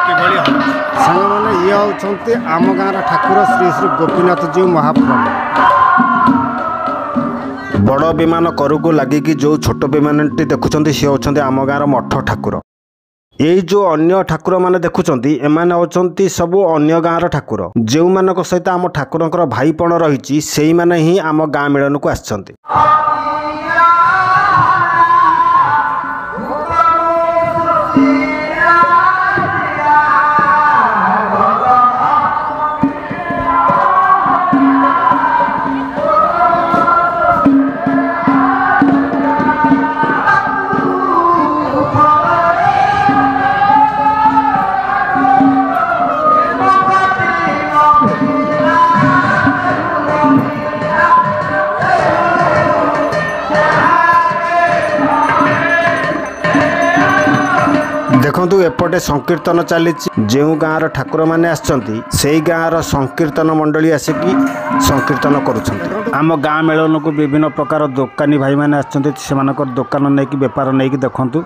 किभଳି ହେଉଛି। ସାଙ୍ଗମାନେ ଇଏ ହେଉଛନ୍ତି ଆମ ଗାଁର ଠାକୁର ଶ୍ରୀ ଶ୍ରୀ ଗୋପୀନାଥ ଜୀଉ ମହାପ୍ରଭୁ। ବଡ଼ ବିମାନ କରକୁ ଲାଗିକି ଯେଉଁ ଛୋଟ ବିମାନଟି ଦେଖୁଛନ୍ତି ସିଏ ହେଉଛନ୍ତି ଆମ ଗାଁର ମଠ ଠାକୁର। ଏଇ ଯେଉଁ ଅନ୍ୟ ଠାକୁରମାନେ ଦେଖୁଛନ୍ତି ଏମାନେ ହେଉଛନ୍ତି ସବୁ ଅନ୍ୟ ଗାଁର ଠାକୁର। ଯେଉଁମାନଙ୍କ ସହିତ ଆମ ଠାକୁରଙ୍କର ଭାଇପଣ ରହିଛି ସେଇମାନେ ହିଁ ଆମ ଗାଁ ମିଳନକୁ ଆସିଛନ୍ତି। देखु एपटे संकीर्तन चली जो गाँव ठाकुर मैंने आसई गाँव संकीर्तन मंडली आसिक संकीर्तन करम गाँ मेलन को विभिन्न प्रकार दोकानी भाई मैंने से दोकान नहीं कि बेपार नहीं कि देखु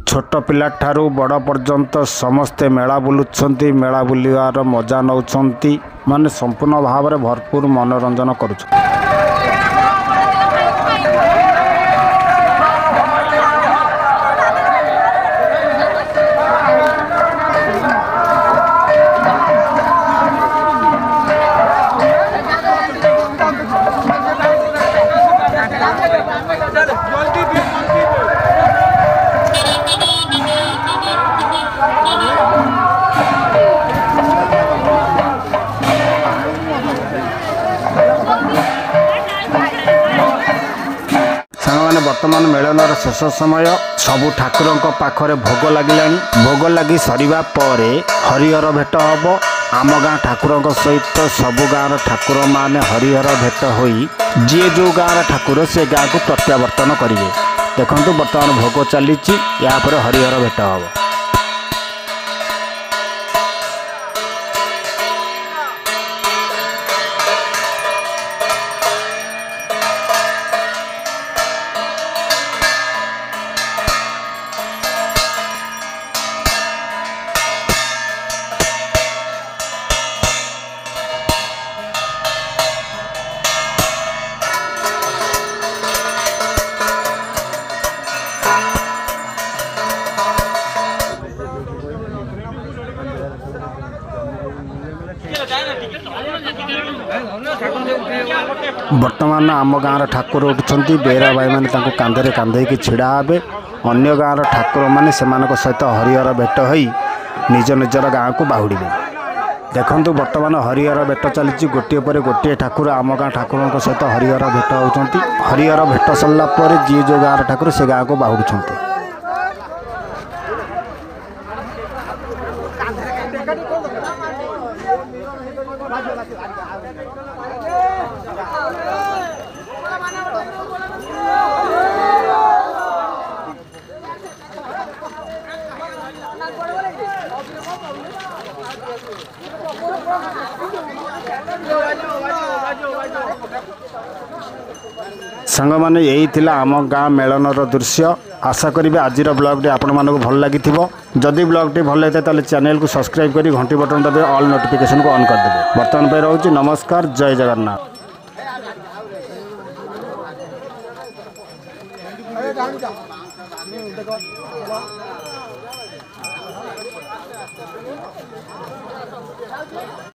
छोट पिला ठारू बड़ पर्यंत समस्ते मेला बुलुंट मेला बुलार मजा नौकरी माने संपूर्ण भाव में भरपूर मनोरंजन करुछ। वर्तमान मेलनर शेष समय सबु ठाकुरों पाखरे भोग लगिला भोग लगी सरिबा परे हरिहर भेट हम आम गाँ ठाकुरों सहित सबु गाँव ठाकुर माने हरिहर भेट होई जी जो गाँव ठाकुर से गाँ को प्रत्यावर्तन करेंगे। देखु बर्तमान भोग चली या हरिहर भेट हम। वर्तमान आम गाँव ठाकुर उठुंट बेरा भाई मैंने कांधे कांधे छिड़ा हे अन्य गाँव ठाकुर मैंने सहित हरिहर भेट हो निज निजर गाँव को बाहुड़े। देखु वर्तमान हरिहर भेट चली गोटे पर गोटे ठाकुर आम गाँ ठाकुरों सहित हरिहर भेट होती हरिहर भेट सरला जी जो गाँव ठाकुर से गाँव को बाहुड़ुंट। सांग माने यही थिला आम गाँ मेलनर दृश्य। आशा करी आज ब्लॉग आपण मानक भल लगी जदि ब्लॉग टी भल होता है चैनल को सब्सक्राइब करी घंटी बटन दबे ऑल नोटिफिकेशन को ऑन कर देबे। वर्तमान पे रहूची नमस्कार जय जगन्नाथ।